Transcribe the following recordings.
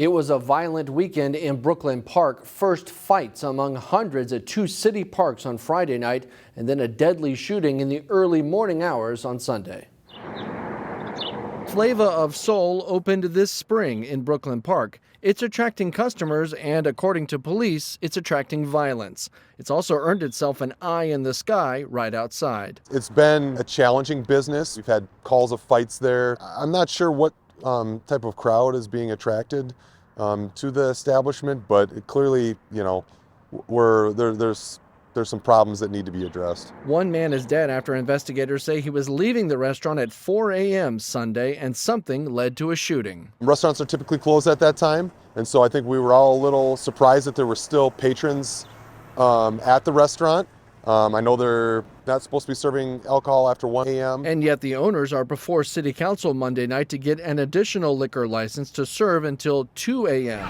It was a violent weekend in Brooklyn Park. First fights among hundreds at two city parks on Friday night, and then a deadly shooting in the early morning hours on Sunday. Flava of Soul opened this spring in Brooklyn Park. It's attracting customers, and according to police, it's attracting violence. It's also earned itself an eye in the sky right outside. It's been a challenging business. We've had calls of fights there. I'm not sure what type of crowd is being attracted to the establishment, but it clearly, there's some problems that need to be addressed. One man is dead after investigators say he was leaving the restaurant at 4 a.m. Sunday and something led to a shooting. Restaurants are typically closed at that time, and so I think we were all a little surprised that there were still patrons at the restaurant. I know they're not supposed to be serving alcohol after 1 a.m. And yet the owners are before City Council Monday night to get an additional liquor license to serve until 2 a.m.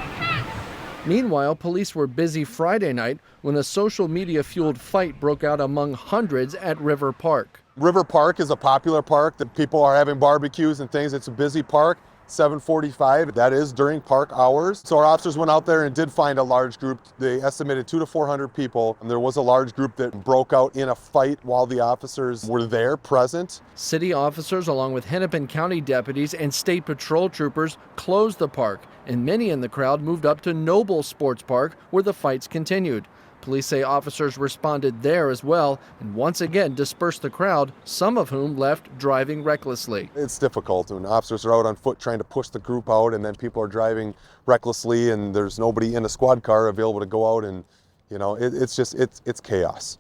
Meanwhile, police were busy Friday night when a social media-fueled fight broke out among hundreds at River Park. River Park is a popular park that people are having barbecues and things. It's a busy park. 7:45, that is during park hours. So our officers went out there and did find a large group. They estimated 200 to 400 people. And there was a large group that broke out in a fight while the officers were there present. City officers, along with Hennepin County deputies and state patrol troopers, closed the park, and many in the crowd moved up to Noble Sports Park, where the fights continued. Police say officers responded there as well and once again dispersed the crowd, some of whom left driving recklessly. It's difficult when officers are out on foot trying to push the group out, and then people are driving recklessly and there's nobody in a squad car available to go out, and it's chaos.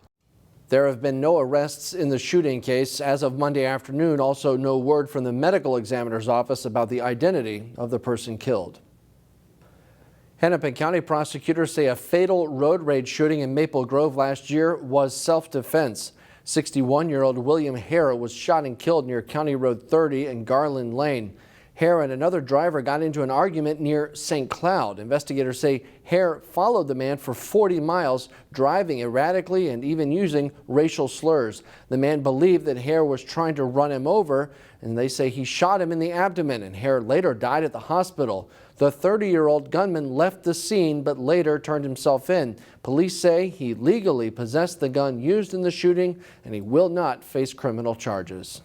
There have been no arrests in the shooting case as of Monday afternoon. Also, no word from the medical examiner's office about the identity of the person killed. Hennepin County prosecutors say a fatal road rage shooting in Maple Grove last year was self-defense. 61-year-old William Hare was shot and killed near County Road 30 and Garland Lane. Hare and another driver got into an argument near St. Cloud. Investigators say Hare followed the man for 40 miles, driving erratically and even using racial slurs. The man believed that Hare was trying to run him over, and they say he shot him in the abdomen, and Hare later died at the hospital. The 30-year-old gunman left the scene but later turned himself in. Police say he legally possessed the gun used in the shooting, and he will not face criminal charges.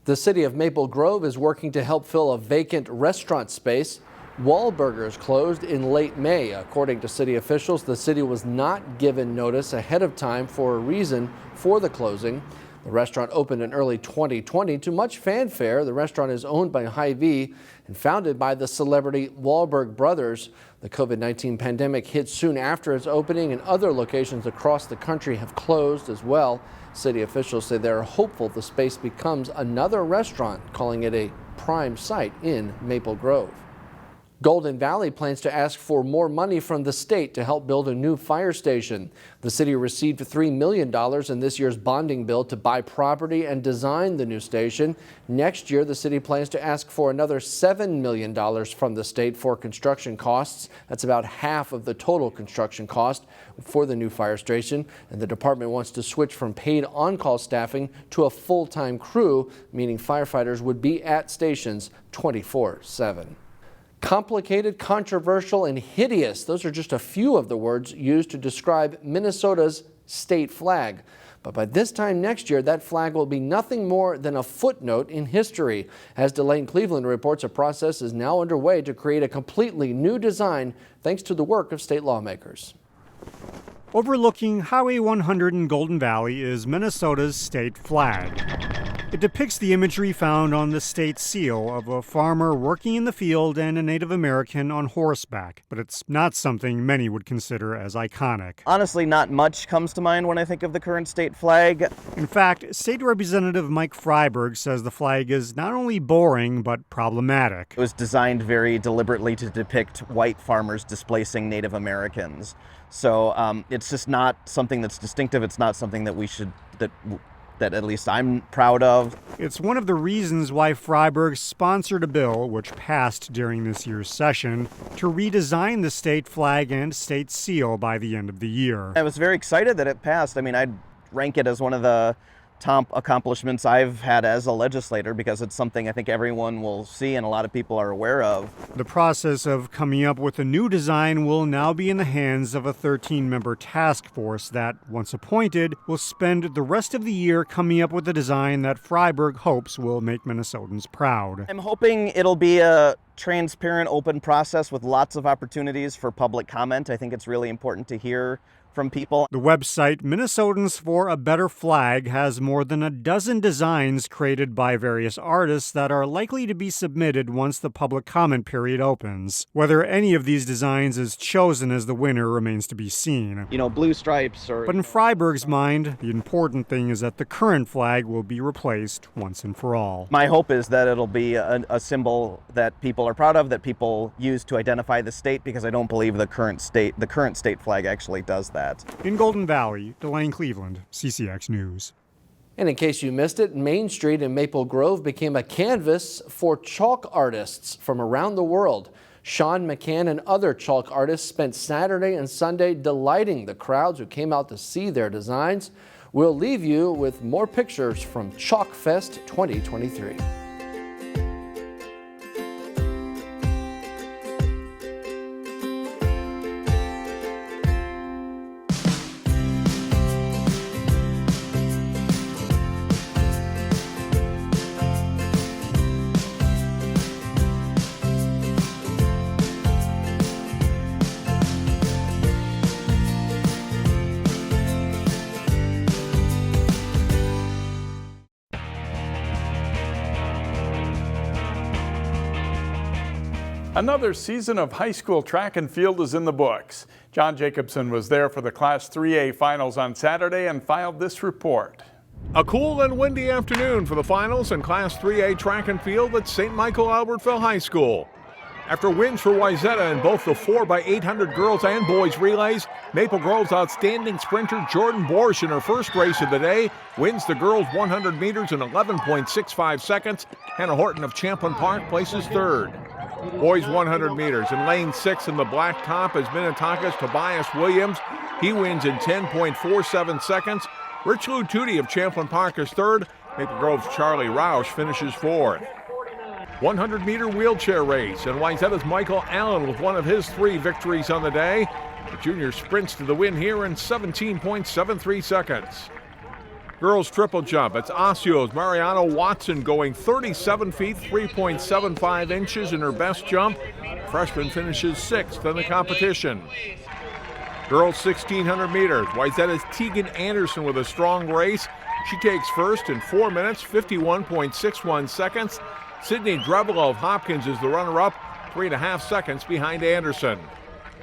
The city of Maple Grove is working to help fill a vacant restaurant space. Wahlburgers closed in late May. According to city officials, the city was not given notice ahead of time for a reason for the closing. The restaurant opened in early 2020 to much fanfare. The restaurant is owned by Hy-Vee and founded by the celebrity Wahlberg brothers. The COVID-19 pandemic hit soon after its opening, and other locations across the country have closed as well. City officials say they're hopeful the space becomes another restaurant, calling it a prime site in Maple Grove. Golden Valley plans to ask for more money from the state to help build a new fire station. The city received $3 million in this year's bonding bill to buy property and design the new station. Next year, the city plans to ask for another $7 million from the state for construction costs. That's about half of the total construction cost for the new fire station. And the department wants to switch from paid on-call staffing to a full-time crew, meaning firefighters would be at stations 24/7. Complicated, controversial, and hideous. Those are just a few of the words used to describe Minnesota's state flag. But by this time next year, that flag will be nothing more than a footnote in history. As Delane Cleveland reports, a process is now underway to create a completely new design thanks to the work of state lawmakers. Overlooking Highway 100 in Golden Valley is Minnesota's state flag. It depicts the imagery found on the state seal of a farmer working in the field and a Native American on horseback, but it's not something many would consider as iconic. Honestly, not much comes to mind when I think of the current state flag. In fact, State Representative Mike Freiberg says the flag is not only boring, but problematic. It was designed very deliberately to depict white farmers displacing Native Americans. So it's just not something that's distinctive. It's not something that that at least I'm proud of. It's one of the reasons why Freiberg sponsored a bill, which passed during this year's session, to redesign the state flag and state seal by the end of the year. I was very excited that it passed. I mean, I'd rank it as one of the top accomplishments I've had as a legislator, because it's something I think everyone will see and a lot of people are aware of. The process of coming up with a new design will now be in the hands of a 13-member task force that, once appointed, will spend the rest of the year coming up with a design that Freiburg hopes will make Minnesotans proud. I'm hoping it'll be a transparent, open process with lots of opportunities for public comment. I think it's really important to hear from people. The website Minnesotans for a Better Flag has more than a dozen designs created by various artists that are likely to be submitted once the public comment period opens. Whether any of these designs is chosen as the winner remains to be seen. You know, blue stripes or... But in Freiburg's mind, the important thing is that the current flag will be replaced once and for all. My hope is that it'll be a symbol that people are proud of, that people use to identify the state, because I don't believe the current state flag actually does that. In Golden Valley, Delane Cleveland, CCX News. And in case you missed it, Main Street in Maple Grove became a canvas for chalk artists from around the world. Sean McCann and other chalk artists spent Saturday and Sunday delighting the crowds who came out to see their designs. We'll leave you with more pictures from Chalkfest 2023. Another season of high school track and field is in the books. John Jacobson was there for the Class 3A finals on Saturday and filed this report. A cool and windy afternoon for the finals in Class 3A track and field at St. Michael Albertville High School. After wins for Wayzata in both the 4x800 girls and boys relays, Maple Grove's outstanding sprinter Jordan Borsch in her first race of the day wins the girls 100 meters in 11.65 seconds. Hannah Horton of Champlin Park places third. Boys 100 meters in lane 6 in the black top is Minnetonka's Tobias Williams. He wins in 10.47 seconds. Rich Lutudi of Champlin Park is third. Maple Grove's Charlie Roush finishes fourth. 100-meter wheelchair race, and Wayzata's Michael Allen with one of his 3 victories on the day. The junior sprints to the win here in 17.73 seconds. Girls triple jump, it's Osseo's Mariana Watson going 37 feet, 3.75 inches in her best jump. Freshman finishes 6th in the competition. Girls 1,600 meters, Wayzata's Tegan Anderson with a strong race. She takes first in 4 minutes, 51.61 seconds. Sydney Drevel of Hopkins is the runner-up, 3.5 seconds behind Anderson.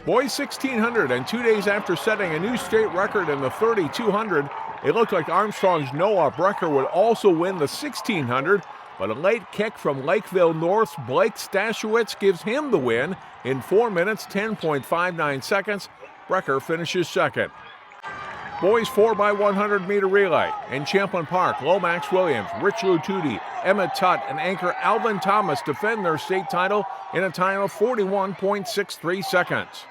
Boys 1,600, and 2 days after setting a new state record in the 3,200, it looked like Armstrong's Noah Brecker would also win the 1,600, but a late kick from Lakeville North's Blake Stashowitz gives him the win in 4 minutes, 10.59 seconds. Brecker finishes second. Boys 4x100 meter relay in Champlin Park, Lomax Williams, Rich Lutudi, Emma Tutt, and anchor Alvin Thomas defend their state title in a time of 41.63 seconds.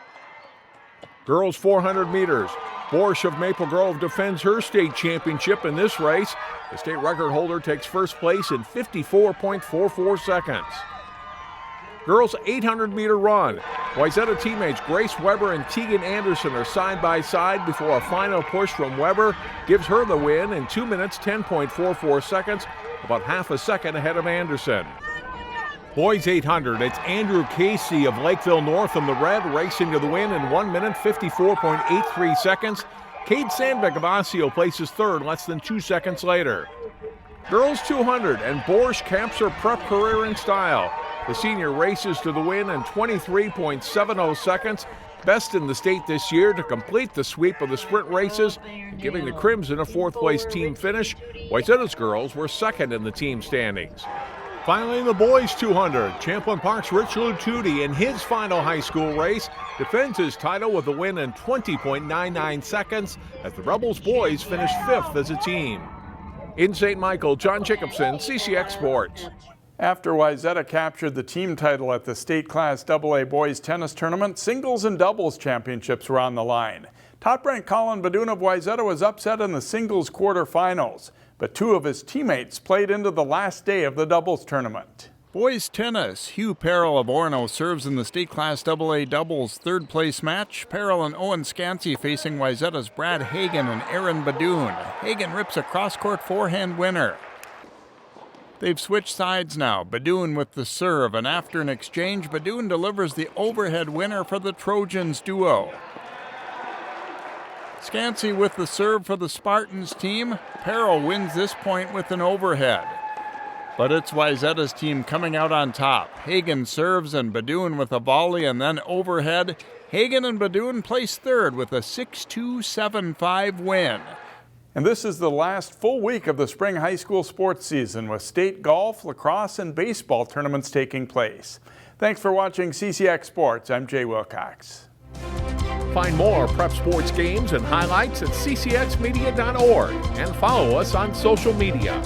Girls 400 meters, Borsch of Maple Grove defends her state championship in this race. The state record holder takes first place in 54.44 seconds. Girls 800-meter run. Wayzata teammates Grace Weber and Tegan Anderson are side by side before a final push from Weber gives her the win in 2 minutes, 10.44 seconds, about half a second ahead of Anderson. Boys 800, it's Andrew Casey of Lakeville North in the red racing to the win in 1 minute, 54.83 seconds. Cade Sandbeck of Osseo places third less than 2 seconds later. Girls 200, and Borsch caps her prep career in style. The senior races to the win in 23.70 seconds, best in the state this year to complete the sweep of the sprint races, giving the Crimson a 4th place team finish. Wayzata's girls were second in the team standings. Finally, the boys 200, Champlin Park's Rich Lutudi in his final high school race defends his title with a win in 20.99 seconds as the Rebels boys finish 5th as a team. In St. Michael, John Jacobson, CCX Sports. After Wayzata captured the team title at the state Class AA boys tennis tournament, singles and doubles championships were on the line. Top-ranked Colin Badoon of Wayzata was upset in the singles quarterfinals. but 2 of his teammates played into the last day of the doubles tournament. Boys tennis, Hugh Perrell of Orono serves in the State Class AA doubles third place match. Perrell and Owen Scansey facing Wayzata's Brad Hagen and Aaron Badoon. Hagen rips a cross-court forehand winner. They've switched sides now. Badoon with the serve, and after an exchange, Badoon delivers the overhead winner for the Trojans duo. Scansey with the serve for the Spartans team. Perrell wins this point with an overhead. But it's Wayzata's team coming out on top. Hagen serves and Badoon with a volley and then overhead. Hagen and Badoon place third with a 6-2, 7-5 win. And this is the last full week of the spring high school sports season with state golf, lacrosse, and baseball tournaments taking place. Thanks for watching CCX Sports. I'm Jay Wilcox. Find more prep sports games and highlights at ccxmedia.org and follow us on social media.